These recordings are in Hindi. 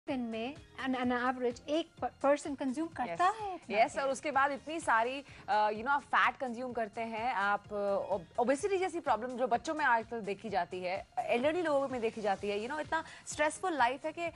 दिन में an average एक पर्सन कंज्यूम करता है। यस और उसके बाद इतनी सारी आप फैट कंज्यूम करते हैं, आप ओबेसिटी जैसी प्रॉब्लम जो बच्चों में आजकल देखी जाती है, एल्डरली लोगों में देखी जाती है, इतना स्ट्रेसफुल लाइफ है कि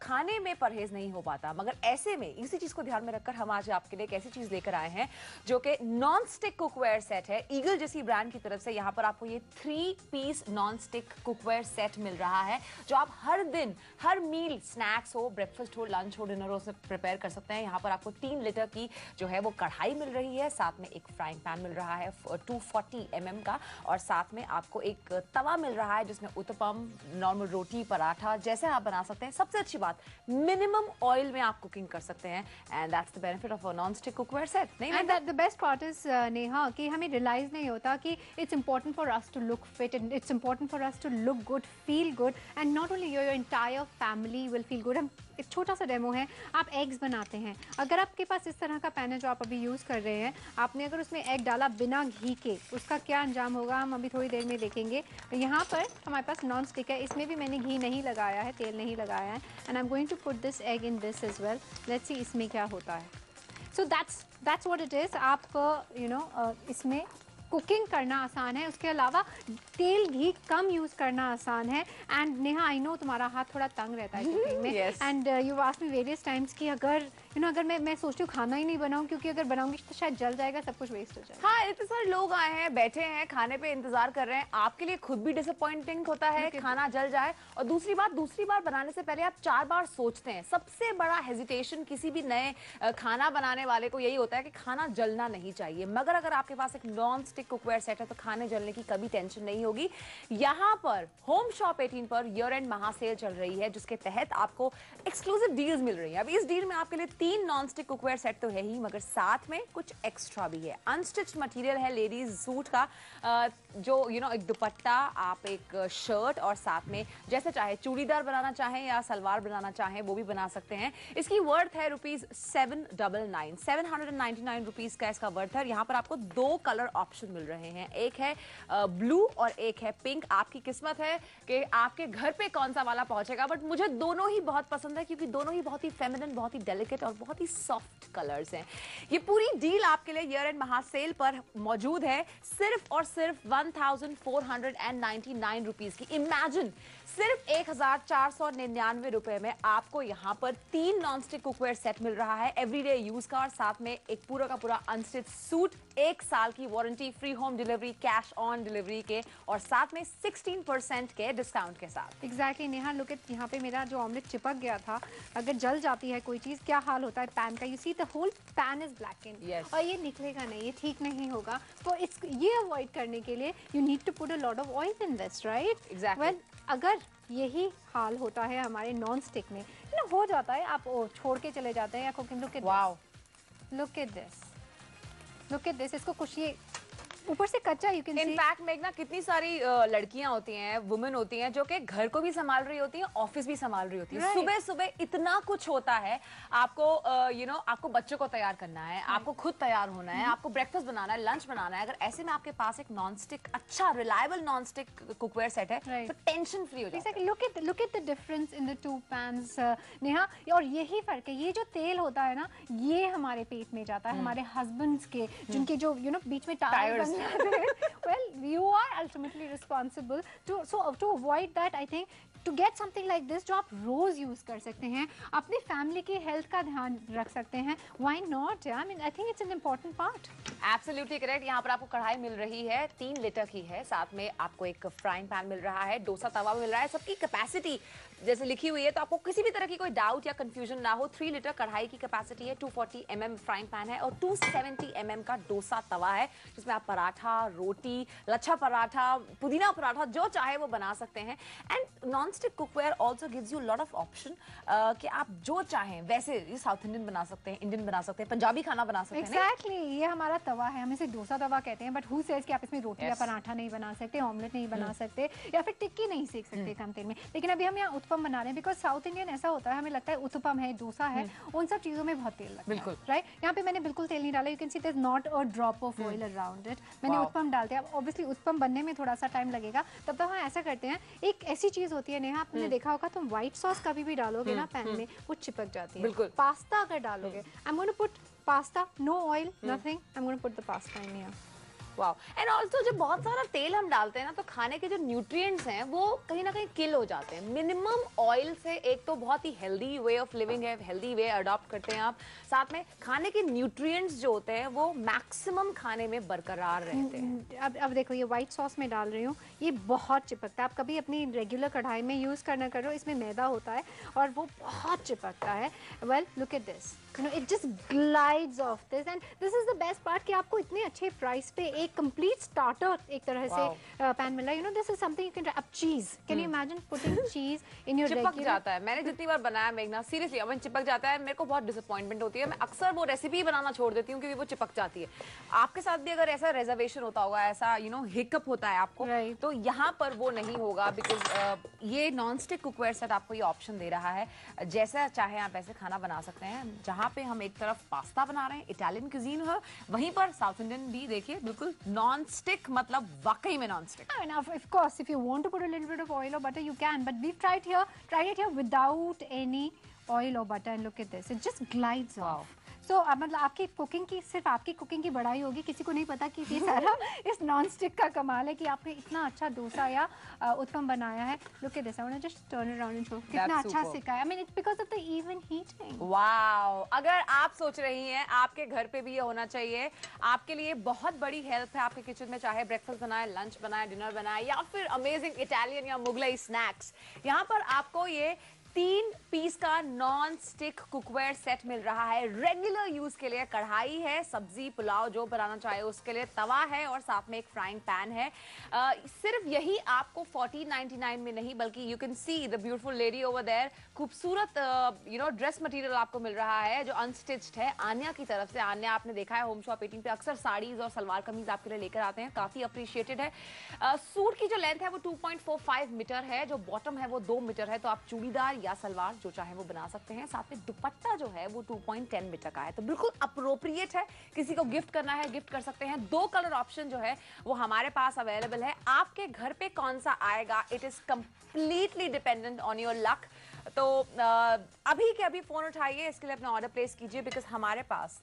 खाने में परहेज नहीं हो पाता। मगर ऐसे में इसी चीज को ध्यान में रखकर हम आज आपके लिए एक ऐसी चीज लेकर आए हैं जो कि नॉन स्टिक कुकवेयर सेट है। ईगल जैसी ब्रांड की तरफ से यहाँ पर आपको ये 3 piece non stick cookware set मिल रहा है जो आप हर दिन हर मील स्नैक्स हो, ब्रेकफास्ट हो, लंच हो, डिनर हो, से प्रिपेयर कर सकते हैं। यहाँ पर आपको 3 लीटर की जो है वो कढ़ाई मिल रही है, साथ में एक फ्राइंग पैन मिल रहा है 240 mm का, और साथ में आपको एक तवा मिल रहा है जिसमें उत्तपम, नॉर्मल रोटी, पराठा जैसे आप बना सकते हैं। सबसे अच्छी बात, मिनिमम ऑयल में आप कुकिंग कर सकते हैं and that's the benefit of a non stick cookware set. नहीं, and the best part is Neha कि हमें रियलाइज नहीं होता कि it's important for us to look fit and it's important for us to look good, feel good, and not only your entire family will feel good. हम एक छोटा सा डेमो है, आप एग्स बनाते हैं, अगर आपके पास इस तरह का पैन है जो आप अभी यूज़ कर रहे हैं, आपने अगर उसमें एग डाला बिना घी के, उसका क्या अंजाम होगा हम अभी थोड़ी देर में देखेंगे। यहाँ पर हमारे पास नॉन स्टिक है, इसमें भी मैंने घी नहीं लगाया है, तेल नहीं लगाया है, and I am going to put this egg in this as well. Let's see इसमें क्या होता है। So that's what it is. आप इसमें कुकिंग करना आसान है, उसके अलावा तेल घी कम यूज़ करना आसान है। एंड नेहा, आई नो तुम्हारा हाथ थोड़ा तंग रहता है कुकिंग में, and you asked me various times कि अगर अगर मैं सोचती हूँ खाना ही नहीं बनाऊँ, क्योंकि अगर बनाऊंगी तो शायद जल जाएगा, सब कुछ वेस्ट हो जाएगा। हाँ, इतने सारे लोग आए हैं, बैठे हैं, खाने पे इंतजार कर रहे हैं, आपके लिए खुद भी डिसअपॉइंटिंग होता है खाना जल जाए, और दूसरी बार बनाने से पहले आप 4 बार सोचते हैं। सबसे बड़ा हेजिटेशन किसी भी नए खाना बनाने वाले को यही होता है कि खाना जलना नहीं चाहिए। मगर अगर आपके पास एक नॉन स्टिक कुकवेयर सेट है तो खाने जलने की कभी टेंशन नहीं होगी। यहाँ पर home shop 18 per year and महा सेल चल रही है जिसके तहत आपको एक्सक्लूसिव डील्स मिल रही है। अब इस डील में आपके लिए 3 नॉन स्टिक कुकवेयर सेट तो है ही, मगर साथ में कुछ एक्स्ट्रा भी है। अनस्टिच्ड मटेरियल है लेडीज सूट का, जो एक दुपट्टा, आप एक शर्ट, और साथ में जैसे चाहे चूड़ीदार बनाना चाहें या सलवार बनाना चाहें वो भी बना सकते हैं। इसकी वर्थ है ₹799 रुपीज का इसका वर्थ है। यहाँ पर आपको 2 कलर ऑप्शन मिल रहे हैं, एक है ब्लू और एक है पिंक। आपकी किस्मत है कि आपके घर पे कौन सा वाला पहुंचेगा, बट मुझे दोनों ही बहुत पसंद है क्योंकि दोनों ही बहुत ही फेमिनिन, बहुत ही डेलिकेट और बहुत ही सॉफ्ट कलर्स हैं। ये पूरी डील आपके लिए ईयर एंड महा सेल पर मौजूद है सिर्फ और सिर्फ 1499 रुपीज की। इमेजिन, सिर्फ 1499 रुपए में आपको यहाँ पर 3 नॉनस्टिक कुकवेयर सेट मिल रहा है एवरीडे यूज का, और साथ में एक पूरा का पूरा अनस्टिच सूट, 1 साल की warranty, free home delivery, cash on delivery के, और साथ में 16% के डिस्काउंट के साथ। एग्जैक्टली नेहा, लुक एट, यहाँ पे मेरा जो ऑमलेट चिपक गया था, अगर जल जाती है कोई चीज़ क्या हाल होता है पैन का। You see the whole pan is blackened, और ये निकलेगा नहीं, ये ठीक नहीं होगा। तो ये अवॉइड करने के लिए you need to put a lot of oil in this, right? Exactly. Well, अगर यही हाल होता है हमारे नॉन स्टिक में, हो जाता है, आप छोड़ के चले जाते हैं या कुकिंग, लुक एट दिस, इसको कुछ ये ऊपर से कच्चा, यू कैन सी। इनफैक्ट मेघना, कितनी सारी लड़कियां होती हैं, वुमेन होती हैं जो कि घर को भी संभाल रही होती हैं, ऑफिस भी संभाल रही होती हैं। सुबह सुबह इतना कुछ होता है, आपको आपको बच्चों को तैयार करना है, आपको खुद तैयार होना है, आपको ब्रेकफास्ट बनाना है, लंच बनाना है। अगर ऐसे में आपके पास एक नॉनस्टिक अच्छा रिलायबल नॉनस्टिक कुकवेयर सेट है तो टेंशन फ्री हो जाता है। Look at the difference in the 2 pans Neha, और यही फर्क है। ये जो तेल होता है ना, ये हमारे पेट में जाता है, हमारे हस्बैंड्स के, जिनके जो बीच में tyres well, you are ultimately responsible to avoid that. I think to get something like this जो आप रोज यूज कर सकते हैं, अपनी फैमिली की हेल्थ का ध्यान रख सकते हैं, why not? I mean, I think it's an important part. Absolutely correct. यहाँ पर आपको कढ़ाई मिल रही है, 3 लीटर की है, साथ में आपको एक फ्राइंग पैन मिल रहा है, डोसा तवा मिल रहा है। सबकी कैपेसिटी जैसे लिखी हुई है तो आपको किसी भी तरह की कोई डाउट या कंफ्यूजन ना हो। 3 लीटर कढ़ाई की कैपेसिटी है, 240 mm फ्राइंग पैन है, और 270 mm का डोसा तवा है जिसमें आप पराठा, रोटी, लच्छा पराठा, पुदीना पराठा जो चाहे वो बना सकते हैं। And non stick cookware also gives you lot of option कि आप जो चाहें वैसे साउथ इंडियन बना सकते हैं, इंडियन बना सकते हैं, पंजाबी खाना बना सकते हैं। एग्जैक्टली, ये हमारा तवा है, हम इसे डोसा तवा कहते हैं, बट हु सेज कि आप इसमें रोटी या पराठा नहीं बना सकते, ऑमलेट नहीं बना सकते, या फिर टिक्की नहीं सेक सकते कम तेल में। लेकिन अभी हम यहाँ उत्पम उत्पम बना रहे हैं, बिकॉज साउथ इंडियन ऐसा होता है, हमें लगता है उत्पम है, डोसा है, उन सब चीज़ों में बहुत तेल लगता है, राइट? यहाँ पे मैंने बिल्कुल तेल नहीं डाला, you can see there is not a drop of oil around it. मैंने उत्पम डाल दिया। ऑब्वियसली उत्पम बनने में थोड़ा सा टाइम लगेगा, तब तक हम ऐसा करते हैं, एक ऐसी चीज़ होती है नेहा, आपने देखा होगा, तुम व्हाइट सॉस कभी भी डालोगे ना पैन में, वो चिपक जाती है। पास्ता अगर डालोगे, I am going to put pasta, no oil, nothing, I am going to put the pasta in here. Wow. And also जब बहुत सारा तेल हम डालते हैं ना, तो खाने के जो न्यूट्रिएंट्स हैं वो कहीं ना कहीं किल हो जाते हैं। मिनिमम ऑयल से एक तो बहुत ही हेल्दी वे ऑफ लिविंग है, हेल्दी वे अडॉप्ट करते हैं आप, साथ में खाने के न्यूट्रिएंट्स जो होते हैं वो मैक्सिमम खाने में बरकरार रहते हैं। अब देखो, ये व्हाइट सॉस में डाल रही हूँ, ये बहुत चिपकता है। आप कभी अपनी रेगुलर कढ़ाई में यूज़ करना करो, इसमें मैदा होता है और वो बहुत चिपकता है। Well look at this, you know, it just glides of this, and this is the best part कि आपको इतने अच्छे प्राइस पे एक कंप्लीट स्टार्टर एक तरह से पैन मिल रहा है। You know, this is something you can, अब चीज, कैन यू इमेजिन पुटिंग चीज इन योर चिपक जाता है। मैंने जितनी बार बनाया मेघना, सीरियसली अब चिपक जाता है, मेरे को बहुत डिसअपॉइंटमेंट होती है। मैं अक्सर वो रेसिपी बनाना छोड़ देती हूँ क्योंकि वो चिपक जाती है। आपके साथ भी अगर ऐसा रिजर्वेशन होता होगा, ऐसा यू नो हिकअप होता है आपको, तो यहाँ पर वो नहीं होगा, बिकॉज ये नॉन स्टिक कुकवेयर सेट आपको ये ऑप्शन दे रहा है, जैसा चाहे आप ऐसे खाना बना सकते हैं। जहाँ पे हम एक तरफ पास्ता बना रहे हैं, इटालियन क्यूजीन है, वहीं पर साउथ इंडियन भी देखिए बिल्कुल नॉन स्टिक, मतलब वाकई में non stick. Of course, if you want to put a little bit of oil or butter, you can. But we've tried it here without any oil or butter, and look at this. It just glides off. So, मतलब आपकी कुकिंग की, सिर्फ आपकी कुकिंग की बड़ाई होगी, किसी को नहीं पता कि ये सारा इस नॉन स्टिक का कमाल है कि आपने इतना अच्छा डोसा या उत्पम बनाया है। Look at this. I want to just turn it around and show कितना अच्छा सिका है। I mean, it's because of the even heating. Wow. अगर आप सोच रही हैं आपके घर पे भी ये होना चाहिए, आपके लिए बहुत बड़ी हेल्प है आपके किचन में, चाहे ब्रेकफास्ट बनाए, लंच बनाए, डिनर बनाए, या फिर अमेजिंग इटालियन या मुगलई स्नैक्स, यहाँ पर आपको ये 3 पीस का नॉन स्टिक कुकवेयर सेट मिल रहा है। रेगुलर यूज के लिए कढ़ाई है, सब्जी पुलाव जो बनाना चाहे उसके लिए तवा है, और साथ में एक फ्राइंग पैन है। सिर्फ यही आपको 1499 में नहीं, बल्कि you can see the beautiful lady over there, खूबसूरत यू नो ड्रेस मटेरियल आपको मिल रहा है जो अनस्टिच्ड है, आन्या की तरफ से। आन्या आपने देखा है होम शॉप 18 पे अक्सर साड़ीज और सलवार कमीज आपके लिए लेकर आते हैं, काफी अप्रिशिएटेड है। सूट की जो लेंथ है वो 2.45 मीटर है, जो बॉटम है वो 2 मीटर है, तो आप चूड़ीदार या सलवार जो चाहे वो बना सकते हैं। साथ में दुपट्टा जो है वो 2.10 मीटर का है, तो बिल्कुल अप्रोप्रिएट है। किसी को गिफ्ट करना है, गिफ्ट कर सकते हैं। 2 कलर ऑप्शन जो है वो हमारे पास अवेलेबल है। आपके घर पे कौन सा आएगा, it is completely dependent on your luck. तो अभी के अभी फोन उठाइए, इसके लिए अपना ऑर्डर प्लेस कीजिए, बिकॉज हमारे पास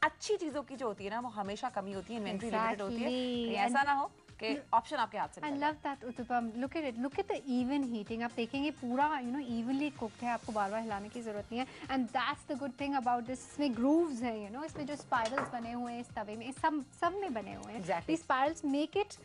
अच्छी चीजों की जो होती है ना वो हमेशा कमी होती है, इन्वेंट्री लिमिटेड होती है। ऐसा ना हो कि ऑप्शन आपके हाथ से I love that uttapam. Look at it. Look at the even heating. आप देखेंगे पूरा evenly cooked है, आपको बार-बार हिलाने की जरूरत नहीं है. And that's the good thing about this. इसमें grooves हैं, इसमें जो spirals बने हुए हैं इस तवे में, सब में बने हुए हैं. Exactly. These spirals make it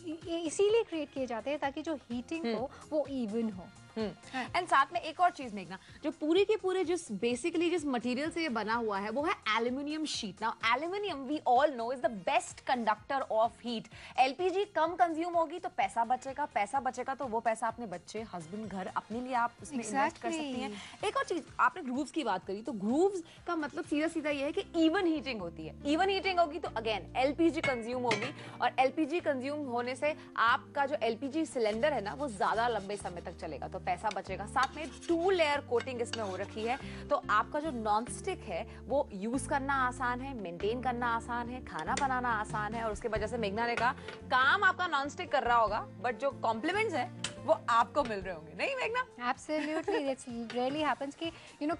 इसीलिए क्रिएट किए जाते हैं ताकि जो हीटिंग हो वो इवन हो. एंड साथ में एक और चीज देखना, जो पूरे के पूरे जिस बेसिकली जिस मटेरियल से ये बना हुआ है वो है aluminium sheet. Now aluminium we all know is the best conductor of heat. LPG कम कंज्यूम होगी तो पैसा बचेगा तो वो पैसा अपने बच्चे, हस्बैंड, घर, अपने लिए आप उसमें इन्वेस्ट कर सकती हैं. एक और चीज, आपने ग्रूव्स की बात करी, तो ग्रूव्स का मतलब सीधा सीधा ये है कि इवन हीटिंग होती है. इवन हीटिंग होगी तो अगेन एलपीजी कंज्यूम होगी, और एलपीजी कंज्यूम होने से आपका जो एलपीजी सिलेंडर है ना वो ज्यादा लंबे समय तक चलेगा, तो पैसा बचेगा. साथ में 2 लेयर कोटिंग इसमें हो रखी है, तो आपका जो नॉन स्टिक है वो यूज करना आसान है, मेंटेन करना आसान है, खाना बनाना आसान है. और उसके वजह से मेघना ने कहा काम आपका नॉन स्टिक कर रहा होगा, बट जो कॉम्प्लीमेंट्स है वो आपको मिल रहे होंगे, नहीं मेघना? Absolutely, it's rarely happens कि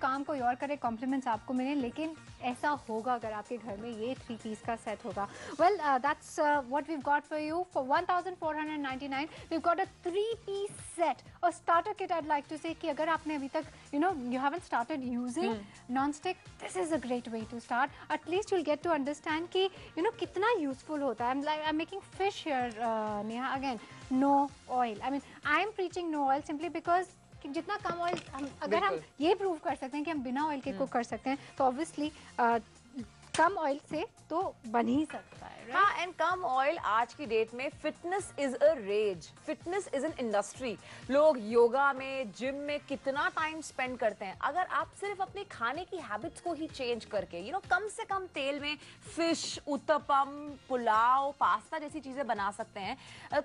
काम कोई और करे, कॉम्प्लीमेंट्स आपको मिले, लेकिन ऐसा होगा अगर आपके घर में ये 3 पीस का सेट होगा. Well, that's what we've got for you for 1499. We've got a 3-piece set, और starter kit. I'd like to say कि अगर आपने अभी तक you haven't started using non-stick, this is a great way to start. At least you'll get to understand कि कितना useful होता है. I'm making fish here, Neha. Again, no oil. I mean, I'm preaching no oil simply because जितना कम ऑयल अगर हम ये प्रूव कर सकते हैं कि हम बिना ऑयल के कुक कर सकते हैं, तो ऑब्वियसली कम ऑयल से तो बन ही सकता है. right? हाँ, एंड कम ऑयल आज की डेट में fitness is a rage, fitness is an industry. लोग योगा में, जिम में कितना टाइम स्पेंड करते हैं। अगर आप सिर्फ अपने खाने की हैबिट्स को ही चेंज करके कम से कम तेल में फिश, उत्तपम, पुलाव, पास्ता जैसी चीजें बना सकते हैं,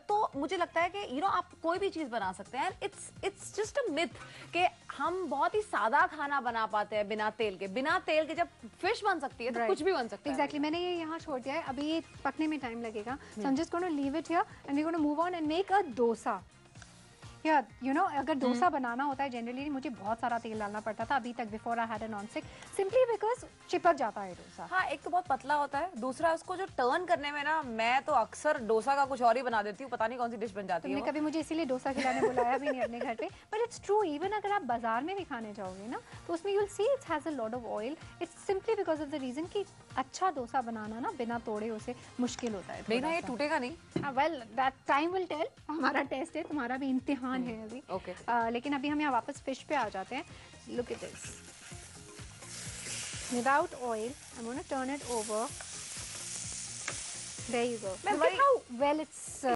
तो मुझे लगता है कि आप कोई भी चीज बना सकते हैं। इट्स जस्ट अ मिथ कि हम बहुत ही सादा खाना बना पाते हैं बिना तेल के। बिना तेल के जब फिश बन सकती है तो कुछ भी बन सकता है। Exactly. मैंने ये यहाँ छोड़ दिया है, अभी ये पकने में टाइम लगेगा. So I'm just going to leave it here and we're going to move on and make a dosa. Yeah, अगर डोसा बनाना होता है जनरली मुझे बहुत सारा तेल डालना पड़ता था अभी तक, before I had a non stick, simply because चिपक जाता है डोसा. हाँ, एक तो बहुत पतला होता है, दूसरा उसको जो टर्न करने में ना, मैं तो अक्सर डोसा का कुछ और ही बना देती हूँ, पता नहीं कौन सी डिश बन जाती है। तुमने कभी मुझे इसीलिए डोसा खिलाने बुलाया भी नहीं अपने घर पे. बट इट्स ट्रू, इवन अगर आप बाजार में भी खाने जाओगे ना तो उसमें you will see it's has a lot of oil. It's simply because of the reason कि अच्छा डोसा बनाना ना बिना तोड़े उसे मुश्किल होता है. नहीं ना, ये टूटेगा नहीं. Well that time will tell. हमारा टेस्ट है, तुम्हारा भी इम्तिहान है अभी. ओके. लेकिन अभी हम यहाँ वापस फिश पे आ जाते हैं. Look at this. Without oil, I'm going to turn it over. There you go. Look at how well it's